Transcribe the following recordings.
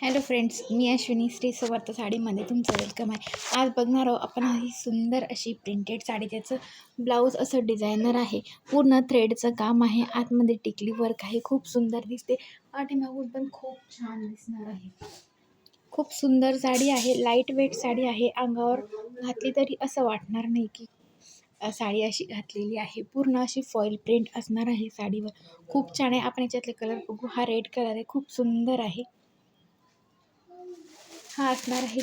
Hello friends, मी अश्विनी श्री समर्थ साडीमध्ये तुमचं welcome आहे. आज बघणार आहोत आपण ही सुंदर अशी प्रिंटेड साडी. त्याचं ब्लाऊज असं डिझायनर आहे, पूर्ण थ्रेडचं काम आहे, आतमध्ये टिकली वर्क आहे, खूप सुंदर दिसते. पाठीमागून पण खूप छान दिसणार आहे. खूप सुंदर साडी आहे, लाईट वेट साडी आहे. अंगावर घातली तरी असं वाटणार नाही की साडी अशी घातलेली आहे. पूर्ण अशी फॉईल प्रिंट असणार आहे साडीवर. खूप छान आहे. आपण याच्यातले कलर बघू. हा रेड कलर आहे, खूप सुंदर आहे. हा असणार आहे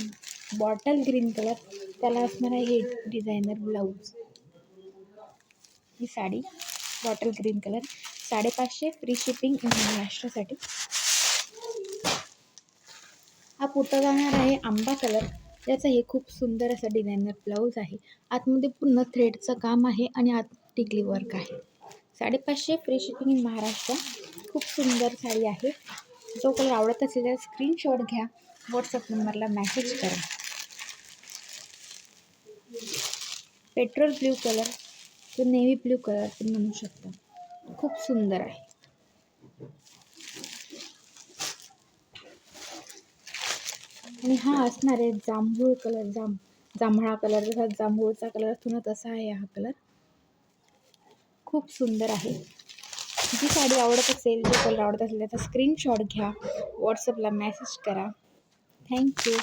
बॉटल ग्रीन कलर, त्याला असणार आहे हे designer blouse. He sari bottle green colour, 550 free shipping in महाराष्ट्रासाठी. हा पुढचा जाणार आहे आंबा कलर, त्याचं हे खूप सुंदर असं डिझायनर ब्लाऊज आहे. आतमध्ये पूर्ण थ्रेडचं काम आहे आणि आत टिकली वर्क आहे. 550 फ्री शिपिंग इन महाराष्ट्र. खूप सुंदर साडी आहे. जो कलर आवडत असेल तर स्क्रीनशॉट घ्या, व्हॉट्सअप नंबरला मेसेज करा. पेट्रोल ब्ल्यू कलर, तो नेव्ही ब्ल्यू कलर पण म्हणू शकता. खूप सुंदर आहे. आणि हा असणार आहे जांभूळ कलर, जांभळा कलर. जसा जांभूळचा कलर असतो ना, तसा आहे हा कलर. खूप सुंदर आहे. जी साडी आवडत असेल, जो कलर आवडत असेल त्याचा स्क्रीनशॉट घ्या, व्हॉट्सअपला मेसेज करा. थँक्यू.